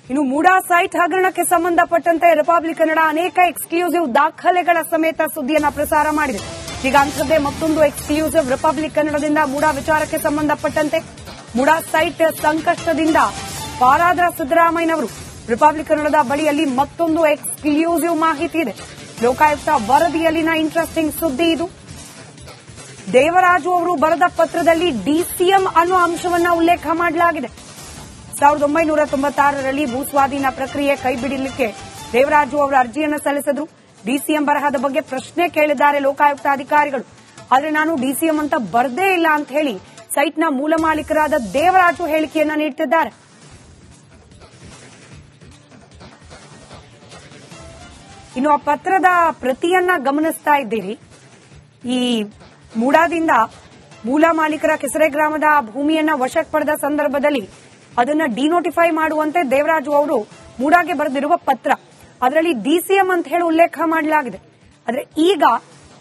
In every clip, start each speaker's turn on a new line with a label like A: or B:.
A: ಇನ್ನು ಮೂಡಾ ಸೈಟ್ ಹಗರಣಕ್ಕೆ ಸಂಬಂಧಪಟ್ಟಂತೆ ರಿಪಬ್ಲಿಕ್ ಕನ್ನಡ ಅನೇಕ ಎಕ್ಸ್ಕ್ಲೂಸಿವ್ ದಾಖಲೆಗಳ ಸಮೇತ ಸುದ್ದಿಯನ್ನ ಪ್ರಸಾರ ಮಾಡಿದೆ. ಈಗ ಅಂಥದ್ದೇ ಮತ್ತೊಂದು ಎಕ್ಸ್ಕ್ಲೂಸಿವ್ ರಿಪಬ್ಲಿಕ್ ಕನ್ನಡದಿಂದ ಮೂಡಾ ವಿಚಾರಕ್ಕೆ ಸಂಬಂಧಪಟ್ಟಂತೆ ಮೂಡಾ ಸೈಟ್ ಸಂಕಷ್ಟದಿಂದ ಪಾರಾದ ಸಿದ್ದರಾಮಯ್ಯನವರು ರಿಪಬ್ಲಿಕ್ ಕನ್ನಡದ ಬಳಿಯಲ್ಲಿ ಮತ್ತೊಂದು ಎಕ್ಸ್ಕ್ಲೂಸಿವ್ ಮಾಹಿತಿ ಇದೆ. ಲೋಕಾಯುಕ್ತ ವರದಿಯಲ್ಲಿನ ಇಂಟ್ರೆಸ್ಟಿಂಗ್ ಸುದ್ದಿ ಇದು. ದೇವರಾಜು ಅವರು ಬರೆದ ಪತ್ರದಲ್ಲಿ ಡಿಸಿಎಂ ಅನ್ನೋ ಅಂಶವನ್ನ ಉಲ್ಲೇಖ ಮಾಡಲಾಗಿದೆ. 1996ರಲ್ಲಿ ಭೂಸ್ವಾಧೀನ ಪ್ರಕ್ರಿಯೆ ಕೈಬಿಡಲಿಕ್ಕೆ ದೇವರಾಜು ಅವರು ಅರ್ಜಿಯನ್ನು ಸಲ್ಲಿಸಿದ್ರು. ಡಿಸಿಎಂ ಬರಹದ ಬಗ್ಗೆ ಪ್ರಶ್ನೆ ಕೇಳಿದ್ದಾರೆ ಲೋಕಾಯುಕ್ತ ಅಧಿಕಾರಿಗಳು. ಆದರೆ ನಾನು ಡಿಸಿಎಂ ಅಂತ ಬರದೇ ಇಲ್ಲ ಅಂತ ಹೇಳಿ ಸೈಟ್ನ ಮೂಲ ಮಾಲೀಕರಾದ ದೇವರಾಜು ಹೇಳಿಕೆಯನ್ನ ನೀಡುತ್ತಿದ್ದಾರೆ. ಇನ್ನು ಆ ಪತ್ರದ ಪ್ರತಿಯನ್ನ ಗಮನಿಸ್ತಾ ಇದ್ದೀರಿ. ಈ ಮೂಡಾದಿಂದ ಮೂಲ ಮಾಲೀಕರ ಕೆಸರೆ ಗ್ರಾಮದ ಭೂಮಿಯನ್ನ ವಶಕ್ಕೆ ಪಡೆದ ಸಂದರ್ಭದಲ್ಲಿ ಅದನ್ನ ಡಿನೋಟಿಫೈ ಮಾಡುವಂತೆ ದೇವರಾಜು ಅವರು ಮೂಡಾಗೆ ಬರೆದಿರುವ ಪತ್ರ, ಅದರಲ್ಲಿ ಡಿಸಿಎಂ ಅಂತ ಹೇಳಿ ಉಲ್ಲೇಖ ಮಾಡಲಾಗಿದೆ. ಆದ್ರೆ ಈಗ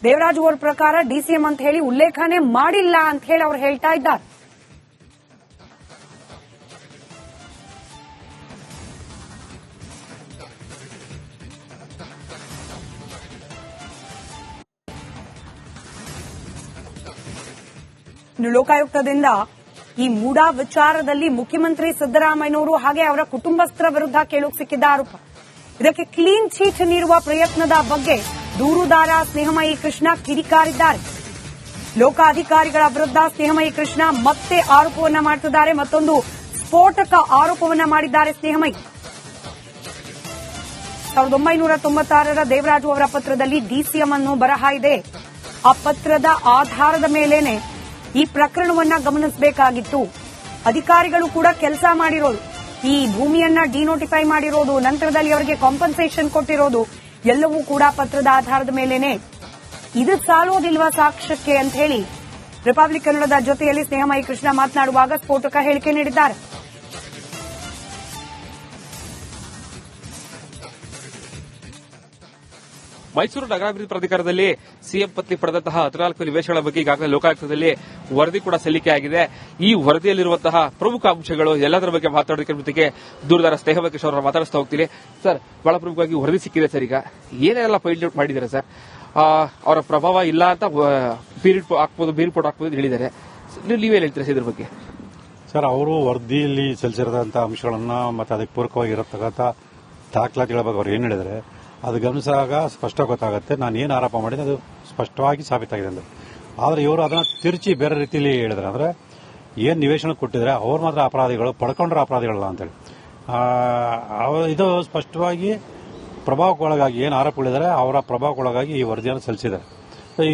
A: ದೇವರಾಜು ಅವರ ಪ್ರಕಾರ ಡಿಸಿಎಂ ಅಂತ ಹೇಳಿ ಉಲ್ಲೇಖನೇ ಮಾಡಿಲ್ಲ ಅಂತ ಹೇಳಿ ಅವರು ಹೇಳ್ತಾ ಇದ್ದಾರೆ. ಇನ್ನು ಲೋಕಾಯುಕ್ತದಿಂದ ಈ ಮೂಡಾ ವಿಚಾರದಲ್ಲಿ ಮುಖ್ಯಮಂತ್ರಿ ಸಿದ್ದರಾಮಯ್ಯನವರು ಹಾಗೆ ಅವರ ಕುಟುಂಬಸ್ಥರ ವಿರುದ್ಧ ಕೇಳೋಕೆ ಸಿಕ್ಕಿದ್ದ ಆರೋಪ, ಇದಕ್ಕೆ ಕ್ಲೀನ್ ಚೀಟ್ ನೀಡುವ ಪ್ರಯತ್ನದ ಬಗ್ಗೆ ದೂರುದಾರ ಸ್ನೇಹಮಯಿ ಕೃಷ್ಣ ಕಿಡಿಕಾರಿದ್ದಾರೆ. ಲೋಕಾಧಿಕಾರಿಗಳ ವಿರುದ್ಧ ಸ್ನೇಹಮಯಿ ಕೃಷ್ಣ ಮತ್ತೆ ಆರೋಪವನ್ನ ಮಾಡುತ್ತಿದ್ದಾರೆ. ಮತ್ತೊಂದು ಸ್ಫೋಟಕ ಆರೋಪವನ್ನ ಮಾಡಿದ್ದಾರೆ ಸ್ನೇಹಮಯಿ. 1996ರ ದೇವರಾಜು ಅವರ ಪತ್ರದಲ್ಲಿ ಡಿಸಿಎಂ ಅನ್ನೋ ಬರಹ ಇದೆ. ಆ ಪತ್ರದ ಆಧಾರದ ಮೇಲೇನೆ ಈ ಪ್ರಕರಣವನ್ನ ಗಮನಿಸಬೇಕಾಗಿತ್ತು. ಅಧಿಕಾರಿಗಳು ಕೂಡ ಕೆಲಸ ಮಾಡಿರೋದು, ಈ ಭೂಮಿಯನ್ನ ಡಿನೋಟಿಫೈ ಮಾಡಿರೋದು, ನಂತರದಲ್ಲಿ ಅವರಿಗೆ ಕಾಂಪನ್ಸೇಷನ್ ಕೊಟ್ಟಿರೋದು ಎಲ್ಲವೂ ಕೂಡ ಪತ್ರದ ಆಧಾರದ ಮೇಲೇನೆ. ಇದು ಸಾಲೋದಿಲ್ವಾ ಸಾಕ್ಷ್ಯಕ್ಕೆ ಅಂತ ಹೇಳಿ ರಿಪಬ್ಲಿಕ್ ಕನ್ನಡದ ಜೊತೆಯಲ್ಲಿ ಸ್ನೇಹಮಯಿ ಕೃಷ್ಣ ಮಾತನಾಡುವಾಗ ಸ್ಫೋಟಕ ಹೇಳಿಕೆ ನೀಡಿದ್ದಾರೆ.
B: ಮೈಸೂರು ನಗರಾಭಿವೃದ್ಧಿ ಪ್ರಾಧಿಕಾರದಲ್ಲಿ ಸಿಎಂ ಪತ್ನಿ ಪಡೆದಂತಹ 14 ನಿವೇಶನಗಳ ಬಗ್ಗೆ ಈಗಾಗಲೇ ಲೋಕಾಯುಕ್ತದಲ್ಲಿ ವರದಿ ಕೂಡ ಸಲ್ಲಿಕೆಯಾಗಿದೆ. ಈ ವರದಿಯಲ್ಲಿರುವಂತಹ ಪ್ರಮುಖ ಅಂಶಗಳು ಎಲ್ಲದರ ಬಗ್ಗೆ ಮಾತಾಡೋದಕ್ಕೆ ಜೊತೆಗೆ ದೂರದಾರ ಸ್ನೇಹಮಯಿ ಕೃಷ್ಣ ಅವರ ಮಾತಾಡಿಸ್ತಾ ಹೋಗ್ತೀನಿ. ಸರ್, ಬಹಳ ಪ್ರಮುಖವಾಗಿ ವರದಿ ಸಿಕ್ಕಿದೆ ಸರ್. ಈಗ ಏನೆಲ್ಲ ಫೈಂಡ್ ಔಟ್ ಮಾಡಿದ್ದಾರೆ ಸರ್? ಅವರ ಪ್ರಭಾವ ಇಲ್ಲ ಅಂತ ಬೀರ್ಪೋಟ್ ಹಾಕ್ಬೋದು ಹೇಳಿದ್ದಾರೆ. ನೀವೇನು ಹೇಳ್ತೀರಾ ಇದ್ರ ಬಗ್ಗೆ?
C: ಸರ್, ಅವರು ವರದಿಯಲ್ಲಿ ಸಲ್ಲಿಸಿರೋದಂತಹ ಅಂಶಗಳನ್ನ ಮತ್ತೆ ಅದಕ್ಕೆ ಪೂರಕವಾಗಿರತಕ್ಕಂಥ ದಾಖಲಾತಿಗಳ ಬಗ್ಗೆ ಅವ್ರು ಏನು ಹೇಳಿದರೆ ಅದು ಗಮನಿಸಿದಾಗ ಸ್ಪಷ್ಟ ಗೊತ್ತಾಗುತ್ತೆ. ನಾನು ಏನು ಆರೋಪ ಮಾಡಿದೆ ಅದು ಸ್ಪಷ್ಟವಾಗಿ ಸಾಬೀತಾಗಿದೆ ಅಂತ. ಆದರೆ ಇವರು ಅದನ್ನು ತಿರುಚಿ ಬೇರೆ ರೀತಿಯಲ್ಲಿ ಹೇಳಿದ್ದಾರೆ. ಅಂದರೆ ಏನು ನಿವೇಶನ ಕೊಟ್ಟಿದ್ರೆ ಅವ್ರು ಮಾತ್ರ ಅಪರಾಧಿಗಳು, ಪಡ್ಕೊಂಡ್ರೆ ಅಪರಾಧಿಗಳಲ್ಲ ಅಂತೇಳಿ. ಇದು ಸ್ಪಷ್ಟವಾಗಿ ಪ್ರಭಾವಕ್ಕೊಳಗಾಗಿ ಏನು ಆರೋಪಗಳಿದ್ದಾರೆ ಅವರ ಪ್ರಭಾವಕ್ಕೊಳಗಾಗಿ ಈ ವರದಿಯನ್ನು ಸಲ್ಲಿಸಿದ್ದಾರೆ.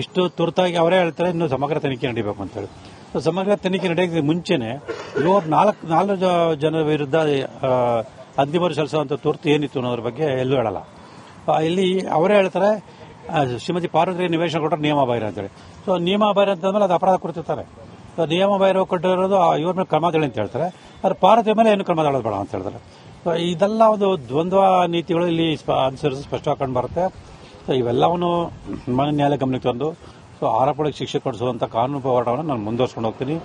C: ಇಷ್ಟು ತುರ್ತಾಗಿ ಅವರೇ ಹೇಳ್ತಾರೆ ಇನ್ನು ಸಮಗ್ರ ತನಿಖೆ ನಡೀಬೇಕು ಅಂತೇಳಿ. ಸಮಗ್ರ ತನಿಖೆ ನಡೆಯೋಕ್ಕೆ ಮುಂಚೆನೆ ಇವರು ನಾಲ್ಕು ಜನರ ವಿರುದ್ಧ ಅಂತಿಮ ಸಲ್ಲಿಸುವಂಥ ತುರ್ತು ಏನಿತ್ತು ಅನ್ನೋದ್ರ ಬಗ್ಗೆ ಎಲ್ಲೂ ಹೇಳಲ್ಲ. ಇಲ್ಲಿ ಅವರೇ ಹೇಳ್ತಾರೆ ಶ್ರೀಮತಿ ಪಾರ್ವತಿ ನಿವೇಶನ ಕೊಟ್ಟರೆ ನಿಯಮ ಬಾಹಿರ ಅಂತೇಳಿ. ಸೊ ನಿಯಮ ಬಾಹಿರ ಅಂತಂದ್ಮೇಲೆ ಅದು ಅಪರಾಧ ಕೊಡ್ತಿರ್ತಾರೆ. ನಿಯಮ ಬಾಹಿರ ಕೊಟ್ಟಿರೋದು ಇವ್ರ ಮೇಲೆ ಕ್ರಮ ತಗೊಳ್ಳಿ ಅಂತ ಹೇಳ್ತಾರೆ. ಆದರೆ ಪಾರ್ವತಿ ಮೇಲೆ ಏನು ಕ್ರಮ ತಗೊಳ್ಳೋದು ಬೇಡ ಅಂತ ಹೇಳ್ತಾರೆ. ಸೊ ಇದೆಲ್ಲ ಒಂದು ದ್ವಂದ್ವ ನೀತಿಗಳು ಇಲ್ಲಿ ಅನುಸರಿಸಿ ಸ್ಪಷ್ಟವಾಗಿ ಕಂಡು ಬರುತ್ತೆ. ಸೊ ಇವೆಲ್ಲವನ್ನು ಮಾನ್ಯ ನ್ಯಾಯಾಲಯ ಗಮನಕ್ಕೆ ತಂದು ಸೊ ಆರೋಪಗಳಿಗೆ ಶಿಕ್ಷೆ ಕೊಡಿಸುವಂಥ ಕಾನೂನು ಹೋರಾಟವನ್ನು ನಾನು ಮುಂದುವರ್ಸ್ಕೊಂಡು ಹೋಗ್ತೀನಿ.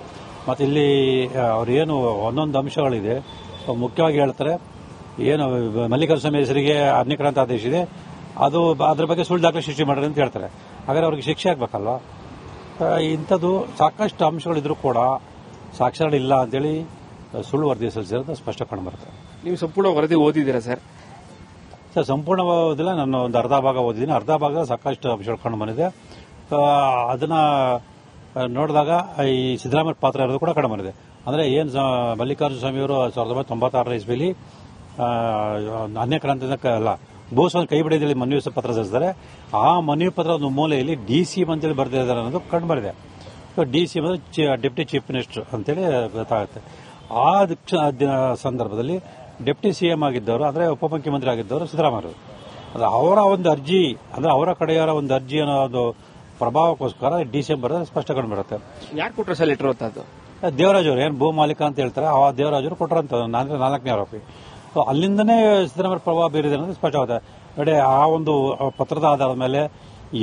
C: ಮತ್ತು ಇಲ್ಲಿ ಅವ್ರೇನು ಒಂದೊಂದು ಅಂಶಗಳಿದೆ ಮುಖ್ಯವಾಗಿ ಹೇಳ್ತಾರೆ. ಏನು ಮಲ್ಲಿಕಾರ್ಜುನ ಸ್ವಾಮಿ ಹೆಸರಿಗೆ ಅನ್ಯಕ್ರಾಂತ ಆದೇಶ ಇದೆ, ಅದು ಅದ್ರ ಬಗ್ಗೆ ಸುಳ್ಳು ದಾಖಲೆ ಸೃಷ್ಟಿ ಮಾಡ್ರಿ ಅಂತ ಹೇಳ್ತಾರೆ. ಹಾಗಾದ್ರೆ ಅವ್ರಿಗೆ ಶಿಕ್ಷೆ ಆಗ್ಬೇಕಲ್ವಾ? ಇಂಥದ್ದು ಸಾಕಷ್ಟು ಅಂಶಗಳಿದ್ರೂ ಕೂಡ ಸಾಕ್ಷ್ಯಗಳಿಲ್ಲ ಅಂತೇಳಿ ಸುಳ್ಳು ವರದಿ ಸಲ್ಲಿಸಿರೋದು ಸ್ಪಷ್ಟ ಕಂಡು ಬರುತ್ತೆ.
B: ನೀವು ಸಂಪೂರ್ಣ ವರದಿ ಓದಿದ್ದೀರಾ ಸರ್?
C: ಸರ್, ಸಂಪೂರ್ಣ ಓದಿಲ್ಲ. ನಾನು ಒಂದು ಅರ್ಧ ಭಾಗ ಓದಿದ್ದೀನಿ. ಅರ್ಧ ಭಾಗ ಸಾಕಷ್ಟು ಅಂಶಗಳು ಕಂಡು ಬಂದಿದೆ. ಅದನ್ನ ನೋಡಿದಾಗ ಈ ಸಿದ್ದರಾಮಯ್ಯ ಪಾತ್ರ ಇರೋದು ಕೂಡ ಕಂಡು ಬಂದಿದೆ. ಅಂದರೆ ಏನು ಮಲ್ಲಿಕಾರ್ಜುನ ಸ್ವಾಮಿಯವರು 1996 ಇಸ್ವಿಯಲ್ಲಿ ಅನ್ಯಕ್ರಾಂತಿಕ ಅಲ್ಲ ಭೂಸ್ವಾಧೀನ ಕೈ ಬಿಡೋದ್ರಲ್ಲಿ ಮನವಿ ಪತ್ರ ಸಲ್ಲಿಸಿದ್ದಾರೆ. ಆ ಮನವಿ ಪತ್ರ ಒಂದು ಮೂಲೆಯಲ್ಲಿ ಡಿಸಿಎಂ ಅಂತೇಳಿ ಬರೆದಿದ್ದಾರೆ ಅನ್ನೋದು ಕಂಡು ಬಂದಿದೆ. ಡಿಸಿಎಂ ಡೆಪ್ಟಿ ಚೀಫ್ ಮಿನಿಸ್ಟರ್ ಅಂತೇಳಿ ಗೊತ್ತಾಗುತ್ತೆ. ಆ ಸಂದರ್ಭದಲ್ಲಿ ಡೆಪ್ಟಿ ಸಿಎಂ ಆಗಿದ್ದವರು ಅಂದರೆ ಉಪಮುಖ್ಯಮಂತ್ರಿ ಆಗಿದ್ದವರು ಸಿದ್ದರಾಮಯ್ಯ. ಅದು ಅವರ ಒಂದು ಅರ್ಜಿ ಅಂದರೆ ಅವರ ಕಡೆಯವರ ಒಂದು ಅರ್ಜಿ ಅನ್ನೋ ಒಂದು ಪ್ರಭಾವಕ್ಕೋಸ್ಕರ ಡಿಸಿಎಂ ಬರೋದು ಸ್ಪಷ್ಟ ಕಂಡು ಬರುತ್ತೆ.
B: ಯಾರು ಕೊಟ್ಟರು ಸರ್ ಲೆಟರ್ ಅಂತದ್ದು?
C: ದೇವರಾಜ್ ಅವರು, ಏನು ಭೂ ಮಾಲೀಕ ಅಂತ ಹೇಳ್ತಾರೆ ಆ ದೇವರಾಜ್ ಅವರು ಕೊಟ್ಟರಂತ 4ನೇ ಆರೋಪಿ. ಅಲ್ಲಿಂದನೇ ಸಿದ್ದರಾಮಯ್ಯ ಪ್ರಭಾವ ಬೀರಿದೆ ಅನ್ನೋದು ಸ್ಪಷ್ಟವಾಗಿದೆ. ನೋಡಿ, ಆ ಒಂದು ಪತ್ರದ ಆಧಾರದ ಮೇಲೆ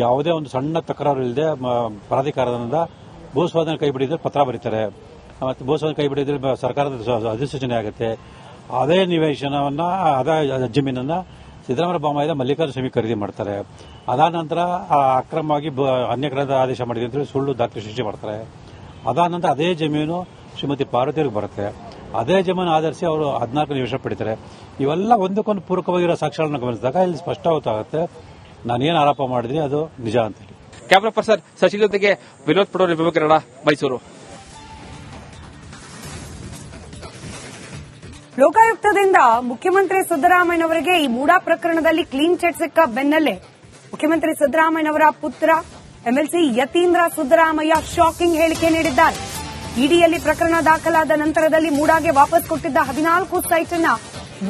C: ಯಾವುದೇ ಒಂದು ಸಣ್ಣ ತಕರಾರು ಇಲ್ಲದೆ ಪ್ರಾಧಿಕಾರದಿಂದ ಭೂಸ್ವಾಧೀನ ಕೈ ಬಿಡಿದ್ರೆ ಪತ್ರ ಬರೀತಾರೆ. ಮತ್ತು ಭೂಸ್ವಾಧೀನ ಕೈ ಬಿಡಿದ್ರೆ ಸರ್ಕಾರದ ಅಧಿಸೂಚನೆ ಆಗುತ್ತೆ. ಅದೇ ನಿವೇಶನವನ್ನ ಅದೇ ಜಮೀನನ್ನ ಸಿದ್ದರಾಮಯ್ಯ ಬೊಮ್ಮಾಯಿದ ಮಲ್ಲಿಕಾರ್ಜುನ ಸ್ವಾಮಿ ಖರೀದಿ ಮಾಡ್ತಾರೆ. ಅದಾದ ನಂತರ ಅಕ್ರಮವಾಗಿ ಅನ್ಯಗ್ರಹದ ಆದೇಶ ಮಾಡಿದೆ ಅಂತ ಸುಳ್ಳು ದಾಖಲೆ ಸೃಷ್ಟಿ ಮಾಡ್ತಾರೆ. ಅದಾದ ನಂತರ ಅದೇ ಜಮೀನು ಶ್ರೀಮತಿ ಪಾರ್ವತಿಯವರಿಗೆ ಬರುತ್ತೆ. ಅದೇ ಜಮೀನು ಆಧರಿಸಿ ಅವರು 14 ನಿವೇಶನ ಪಡಿತಾರೆ. ಇವೆಲ್ಲ ಒಂದಕ್ಕೊಂದು ಪೂರಕವಾಗಿರೋ ಸಾಕ್ಷ್ಯಗಳನ್ನು ಗಮನಿಸಿದಾಗ ಇಲ್ಲಿ ಸ್ಪಷ್ಟ ಗೊತ್ತಾಗುತ್ತೆ ನಾನೇನು ಆರೋಪ ಮಾಡಿದ್ರೆ ಅದು ನಿಜ ಅಂತೇಳಿ.
B: ಕ್ಯಾಮರಾ ಪರ್ಸನ್ ಸಚಿನ್ ಜೊತೆಗೆ ವಿನೋದ್ ಪಡೋರ್, ರಿಪಬ್ಲಿಕ್ ಕನ್ನಡ, ಮೈಸೂರು.
A: ಲೋಕಾಯುಕ್ತದಿಂದ ಮುಖ್ಯಮಂತ್ರಿ ಸಿದ್ದರಾಮಯ್ಯನವರಿಗೆ ಈ ಮೂಡಾ ಪ್ರಕರಣದಲ್ಲಿ ಕ್ಲೀನ್ ಚಿಟ್ ಸಿಕ್ಕ ಬೆನ್ನಲ್ಲೇ ಮುಖ್ಯಮಂತ್ರಿ ಸಿದ್ದರಾಮಯ್ಯನವರ ಪುತ್ರ ಎಂಎಲ್ಸಿ ಯತೀಂದ್ರ ಸಿದ್ದರಾಮಯ್ಯ ಶಾಕಿಂಗ್ ಹೇಳಿಕೆ ನೀಡಿದ್ದಾರೆ. ಇಡಿಯಲ್ಲಿ ಪ್ರಕರಣ ದಾಖಲಾದ ನಂತರದಲ್ಲಿ ಮೂಡಾಗೆ ವಾಪಸ್ ಕೊಟ್ಟಿದ್ದ 14 ಸೈಟ್ ಅನ್ನ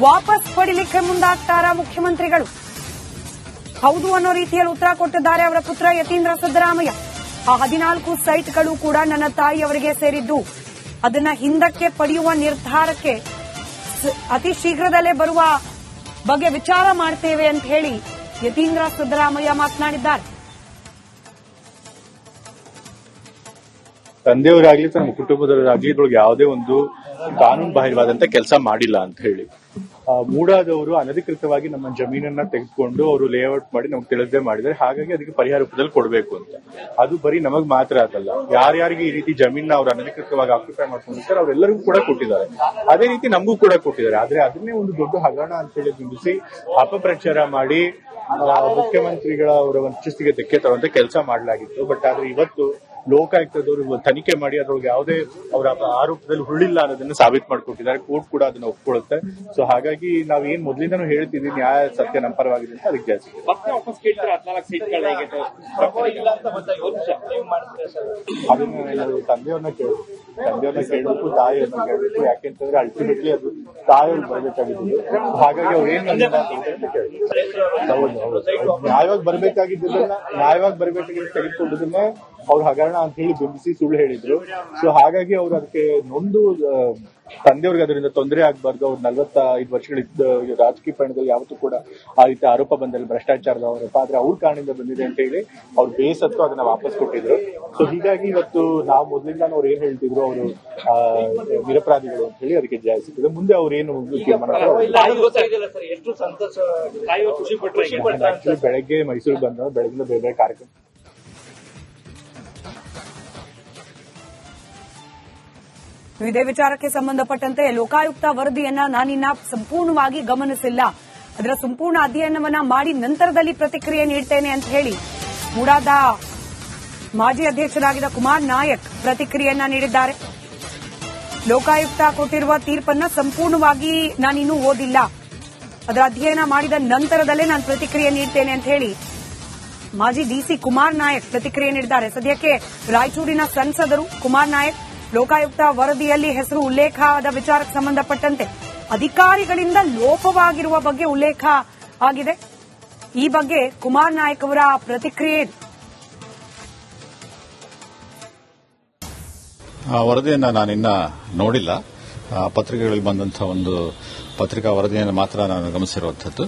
A: ವಾಪಸ್ ಪಡಿಲಿಕ್ಕೆ ಮುಂದಾಗ್ತಾರಾ ಮುಖ್ಯಮಂತ್ರಿಗಳು? ಹೌದು ಅನ್ನೋ ರೀತಿಯಲ್ಲಿ ಉತ್ತರ ಕೊಟ್ಟಿದ್ದಾರೆ ಅವರ ಪುತ್ರ ಯತೀಂದ್ರ ಸಿದ್ದರಾಮಯ್ಯ. ಆ 14 ಸೈಟ್ಗಳು ಕೂಡ ನನ್ನ ತಾಯಿಯವರಿಗೆ ಸೇರಿದ್ದು, ಅದನ್ನ ಹಿಂದಕ್ಕೆ ಪಡೆಯುವ ನಿರ್ಧಾರಕ್ಕೆ ಅತಿ ಶೀಘ್ರದಲ್ಲೇ ಬರುವ ಬಗ್ಗೆ ವಿಚಾರ ಮಾಡ್ತೇವೆ ಅಂತ ಹೇಳಿ ಯತೀಂದ್ರ ಸಿದ್ದರಾಮಯ್ಯ ಮಾತನಾಡಿದ್ದಾರೆ.
D: ತಂದೆಯವರಾಗ್ಲಿ ನಮ್ಮ ಕುಟುಂಬದವರಾಗ್ಲಿ ಇದ್ರೊಳಗೆ ಯಾವುದೇ ಒಂದು ಕಾನೂನು ಬಾಹಿರವಾದಂತ ಕೆಲಸ ಮಾಡಿಲ್ಲ ಅಂತ ಹೇಳಿ ಮೂಡಾದವರು ಅನಧಿಕೃತವಾಗಿ ನಮ್ಮ ಜಮೀನನ್ನ ತೆಗೆದುಕೊಂಡು ಅವರು ಲೇಔಟ್ ಮಾಡಿ ನಮ್ಗೆ ತಿಳಿಸದೆ ಮಾಡಿದ್ರೆ, ಹಾಗಾಗಿ ಅದಕ್ಕೆ ಪರಿಹಾರ ರೂಪದಲ್ಲಿ ಕೊಡಬೇಕು ಅಂತ. ಅದು ಬರೀ ನಮಗ್ ಮಾತ್ರ ಅದಲ್ಲ, ಯಾರ್ಯಾರಿಗೆ ಈ ರೀತಿ ಜಮೀನ ಅವ್ರು ಅನಧಿಕೃತವಾಗಿ ಆಕ್ಯುಪೈ ಮಾಡ್ಕೊಂಡಿರ್ತಾರೆ ಅವರೆಲ್ಲರಿಗೂ ಕೂಡ ಕೊಟ್ಟಿದ್ದಾರೆ. ಅದೇ ರೀತಿ ನಮಗೂ ಕೂಡ ಕೊಟ್ಟಿದ್ದಾರೆ. ಆದ್ರೆ ಅದನ್ನೇ ಒಂದು ದೊಡ್ಡ ಹಗರಣ ಅಂತ ಹೇಳಿ ಬಿಂಬಿಸಿ ಅಪಪ್ರಚಾರ ಮಾಡಿ ಮುಖ್ಯಮಂತ್ರಿಗಳ ಅವರ ವಂಚಸ್ತಿಗೆ ಧಕ್ಕೆ ತರುವಂತ ಕೆಲಸ ಮಾಡಲಾಗಿತ್ತು. ಬಟ್ ಆದ್ರೆ ಇವತ್ತು ಲೋಕಾಯುಕ್ತದವರು ತನಿಖೆ ಮಾಡಿ ಅದರೊಳಗೆ ಯಾವುದೇ ಅವರ ಆರೋಪದಲ್ಲಿ ಹುಳ್ಳಿಲ್ಲ ಅನ್ನೋದನ್ನ ಸಾಬೀತು ಮಾಡಿಕೊಟ್ಟಿದ್ದಾರೆ. ಕೋರ್ಟ್ ಕೂಡ ಅದನ್ನ ಒಪ್ಕೊಳ್ಳುತ್ತೆ. ಸೊ ಹಾಗಾಗಿ ನಾವ್ ಏನ್ ಮೊದಲಿಂದನೂ ಹೇಳ್ತಿದ್ವಿ, ನ್ಯಾಯ ಸತ್ಯ ನಮ್ಮ ಪರವಾಗಿದೆ ಅಂತ ಅದಕ್ಕೆ ಜಾಸ್ತಿ. ಅದನ್ನ ತಂದೆಯವ್ರನ್ನ ಕೇಳಬೇಕು, ತಾಯಿಯವ್ರನ್ನ ಕೇಳಬೇಕು. ಯಾಕೆಂತಂದ್ರೆ ಅಲ್ಟಿಮೇಟ್ಲಿ ಅದು ತಾಯಿಯವ್ರಿಗೆ ಬರ್ಬೇಕಾಗಿದ್ದು. ಹಾಗಾಗಿ ಅವ್ರು ಏನ್ ನ್ಯಾಯವಾಗಿ ಬರ್ಬೇಕಾಗಿದ್ದು ತೆಗೆದುಕೊಂಡದನ್ನ ಅವ್ರು ಹಗರಣ ಅಂತ ಹೇಳಿ ಬಿಂಬಿಸಿ ಸುಳ್ಳು ಹೇಳಿದ್ರು. ಸೊ ಹಾಗಾಗಿ ಅವ್ರು ಅದಕ್ಕೆ ನೊಂದು ತಂದೆಯವ್ರಿಗೆ ಅದರಿಂದ ತೊಂದರೆ ಆಗ್ಬಾರ್ದು. ಅವ್ರು 45 ವರ್ಷಗಳಿದ್ದ ರಾಜಕೀಯ ಪಯಣದಲ್ಲಿ ಯಾವತ್ತೂ ಕೂಡ ಆ ರೀತಿ ಆರೋಪ ಬಂದಲ್ಲಿ ಭ್ರಷ್ಟಾಚಾರದ ಆರೋಪ, ಆದ್ರೆ ಅವ್ರ ಕಾರಣದಿಂದ ಬಂದಿದೆ ಅಂತ ಹೇಳಿ ಅವ್ರು ಬೇಸತ್ತು ಅದನ್ನ ವಾಪಸ್ ಕೊಟ್ಟಿದ್ರು. ಸೊ ಹೀಗಾಗಿ ಇವತ್ತು ನಾವು ಮೊದಲಿಂದ ಅವ್ರು ಏನ್ ಹೇಳ್ತಿದ್ರು, ಅವರು ನಿರಪರಾಧಿಗಳು ಅಂತ ಹೇಳಿ ಅದಕ್ಕೆ ಜಾಸ್ತಿ ಸಿಗ್ತದೆ. ಮುಂದೆ ಅವ್ರು ಏನು ಬೆಳಗ್ಗೆ ಮೈಸೂರಿಗೆ ಬಂದ ಬೆಳಗಿನ ಬೇರೆ ಬೇರೆ ಕಾರ್ಯಕ್ರಮ.
A: ಇದೇ ವಿಚಾರಕ್ಕೆ ಸಂಬಂಧಪಟ್ಟಂತೆ ಲೋಕಾಯುಕ್ತ ವರದಿಯನ್ನ ನಾನಿನ್ನ ಸಂಪೂರ್ಣವಾಗಿ ಗಮನಿಸಿಲ್ಲ, ಅದರ ಸಂಪೂರ್ಣ ಅಧ್ಯಯನವನ್ನ ಮಾಡಿ ನಂತರದಲ್ಲಿ ಪ್ರತಿಕ್ರಿಯೆ ನೀಡ್ತೇನೆ ಅಂತ ಹೇಳಿ ಮೂಡಾದ ಮಾಜಿ ಅಧ್ಯಕ್ಷರಾಗಿದ್ದ ಕುಮಾರ್ ನಾಯಕ್ ಪ್ರತಿಕ್ರಿಯೆಯನ್ನ ನೀಡಿದ್ದಾರೆ. ಲೋಕಾಯುಕ್ತ ಕೊಟ್ಟಿರುವ ತೀರ್ಪನ್ನ ಸಂಪೂರ್ಣವಾಗಿ ನಾನಿನ್ನೂ ಓದಿಲ್ಲ, ಅದರ ಅಧ್ಯಯನ ಮಾಡಿದ ನಂತರದಲ್ಲೇ ನಾನು ಪ್ರತಿಕ್ರಿಯೆ ನೀಡ್ತೇನೆ ಅಂತ ಹೇಳಿ ಮಾಜಿ ಡಿಸಿ ಕುಮಾರ್ ನಾಯಕ್ ಪ್ರತಿಕ್ರಿಯೆ ನೀಡಿದ್ದಾರೆ. ಸದ್ಯಕ್ಕೆ ರಾಯಚೂರಿನ ಸಂಸದರು ಕುಮಾರ್ ನಾಯಕ್ ಲೋಕಾಯುಕ್ತ ವರದಿಯಲ್ಲಿ ಹೆಸರು ಉಲ್ಲೇಖ ಆದ ವಿಚಾರಕ್ಕೆ ಸಂಬಂಧಪಟ್ಟಂತೆ ಅಧಿಕಾರಿಗಳಿಂದ ಲೋಪವಾಗಿರುವ ಬಗ್ಗೆ ಉಲ್ಲೇಖ ಆಗಿದೆ. ಈ ಬಗ್ಗೆ ಕುಮಾರ್ ನಾಯಕ್ ಅವರ ಪ್ರತಿಕ್ರಿಯೆ.
E: ವರದಿಯನ್ನು ನಾನಿನ್ನ ನೋಡಿಲ್ಲ. ಪತ್ರಿಕೆಗಳಲ್ಲಿ ಬಂದಂತಹ ಒಂದು ಪತ್ರಿಕಾ ವರದಿಯನ್ನು ಮಾತ್ರ ನಾನು ಗಮನಿಸಿರುವಂಥದ್ದು.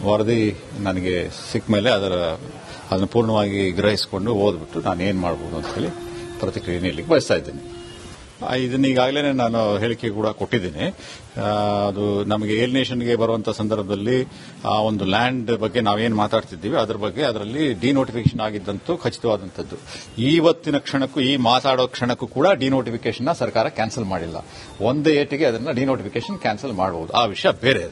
E: ವರದಿ ನನಗೆ ಸಿಕ್ಕ ಮೇಲೆ ಅದನ್ನು ಪೂರ್ಣವಾಗಿ ಗ್ರಹಿಸಿಕೊಂಡು ಓದ್ಬಿಟ್ಟು ನಾನು ಏನು ಮಾಡಬಹುದು ಅಂತ ಹೇಳಿ ಪ್ರತಿಕ್ರಿಯೆ ನೀಡಲಿಕ್ಕೆ ಬಯಸ್ತಾ ಇದ್ದೇನೆ. ಇದನ್ನ ಈಗಾಗಲೇ ನಾನು ಹೇಳಿಕೆ ಕೂಡ ಕೊಟ್ಟಿದ್ದೇನೆ. ಅದು ನಮಗೆ ಏಲಿನೇಷನ್ಗೆ ಬರುವಂತಹ ಸಂದರ್ಭದಲ್ಲಿ ಆ ಒಂದು ಲ್ಯಾಂಡ್ ಬಗ್ಗೆ ನಾವೇನು ಮಾತಾಡ್ತಿದ್ದೀವಿ ಅದರ ಬಗ್ಗೆ ಅದರಲ್ಲಿ ಡಿನೋಟಿಫಿಕೇಶನ್ ಆಗಿದ್ದಂತೂ ಖಚಿತವಾದಂಥದ್ದು. ಇವತ್ತಿನ ಕ್ಷಣಕ್ಕೂ ಈ ಮಾತಾಡೋ ಕ್ಷಣಕ್ಕೂ ಕೂಡ ಡಿನೋಟಿಫಿಕೇಶನ್ ಸರ್ಕಾರ ಕ್ಯಾನ್ಸಲ್ ಮಾಡಿಲ್ಲ. ಒಂದೇ ಏಟಿಗೆ ಅದನ್ನ ಡಿನೋಟಿಫಿಕೇಶನ್ ಕ್ಯಾನ್ಸಲ್ ಮಾಡಬಹುದು, ಆ ವಿಷಯ ಬೇರೆ.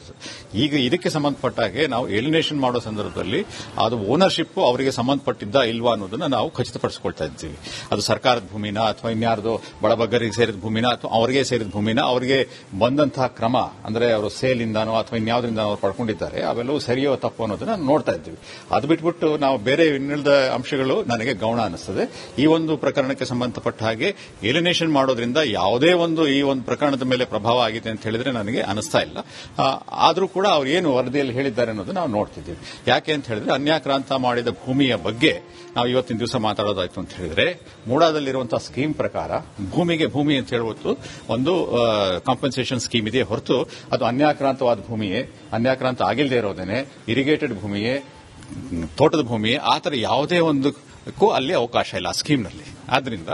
E: ಈಗ ಇದಕ್ಕೆ ಸಂಬಂಧಪಟ್ಟ ಹಾಗೆ ನಾವು ಏಲಿನೇಷನ್ ಮಾಡೋ ಸಂದರ್ಭದಲ್ಲಿ ಅದು ಓನರ್ಶಿಪ್ ಅವರಿಗೆ ಸಂಬಂಧಪಟ್ಟಿದ್ದ ಇಲ್ವಾ ಅನ್ನೋದನ್ನ ನಾವು ಖಚಿತಪಡಿಸಿಕೊಳ್ತಾ ಇದ್ದೀವಿ. ಅದು ಸರ್ಕಾರದ ಭೂಮಿನ ಅಥವಾ ಇನ್ಯಾರ್ದೋ ಬಡಬಗ್ಗರಿಗೆ ಸೇರಿದ ಭೂಮಿನ ಅಥವಾ ಅವರಿಗೆ ಸೇರಿದ ಭೂಮಿನ ಅವರಿಗೆ ಬಂದಂತಹ ಕ್ರಮ ಅಂದ್ರೆ ಅವರು ಸೇಲಿಂದಾನೋ ಅಥವಾ ಇನ್ಯಾವುದರಿಂದ ಅವರು ಪಡ್ಕೊಂಡಿದ್ದಾರೆ ಅವೆಲ್ಲವೂ ಸರಿಯೋ ತಪ್ಪು ಅನ್ನೋದನ್ನ ನೋಡ್ತಾ ಇದ್ದೀವಿ. ಅದು ಬಿಟ್ಬಿಟ್ಟು ನಾವು ಬೇರೆ ಇನ್ನಿಳಿದ ಅಂಶಗಳು ನನಗೆ ಗೌಣ ಅನಿಸ್ತದೆ. ಈ ಒಂದು ಪ್ರಕರಣಕ್ಕೆ ಸಂಬಂಧಪಟ್ಟ ಹಾಗೆ ಏಲಿನೇಷನ್ ಮಾಡೋದ್ರಿಂದ ಯಾವುದೇ ಒಂದು ಈ ಒಂದು ಪ್ರಕರಣದ ಮೇಲೆ ಪ್ರಭಾವ ಆಗಿದೆ ಅಂತ ಹೇಳಿದ್ರೆ ನನಗೆ ಅನಿಸ್ತಾ ಇಲ್ಲ. ಆದರೂ ಕೂಡ ಅವ್ರು ಏನು ವರದಿಯಲ್ಲಿ ಹೇಳಿದ್ದಾರೆ ಅನ್ನೋದು ನಾವು ನೋಡ್ತಿದ್ದೀವಿ. ಯಾಕೆ ಅಂತ ಹೇಳಿದ್ರೆ ಅನ್ಯಾಕ್ರಾಂತ ಮಾಡಿದ ಭೂಮಿಯ ಬಗ್ಗೆ ನಾವು ಇವತ್ತಿನ ದಿವಸ ಮಾತಾಡೋದಾಯ್ತು ಅಂತ ಹೇಳಿದ್ರೆ ಮೂಡಾದಲ್ಲಿರುವಂತಹ ಸ್ಕೀಮ್ ಪ್ರಕಾರ ಭೂಮಿಗೆ ಭೂಮಿ ಅಂತ ಹೇಳುವುದು ಒಂದು ಕಾಂಪನ್ಸೇಷನ್ ಸ್ಕೀಮ್ ಇದೆ ಹೊರತು ಅದು ಅನ್ಯಾಕ್ರಾಂತವಾದ ಭೂಮಿಯೇ, ಅನ್ಯಾಕ್ರಾಂತ ಆಗಿಲ್ಲದೆ ಇರೋದೇನೆ, ಇರಿಗೇಟೆಡ್ ಭೂಮಿಯೇ, ತೋಟದ ಭೂಮಿಯೇ, ಆ ಥರ ಯಾವುದೇ ಒಂದಕ್ಕೂ ಅಲ್ಲಿ ಅವಕಾಶ ಇಲ್ಲ ಆ ಸ್ಕೀಮ್ನಲ್ಲಿ. ಆದ್ರಿಂದ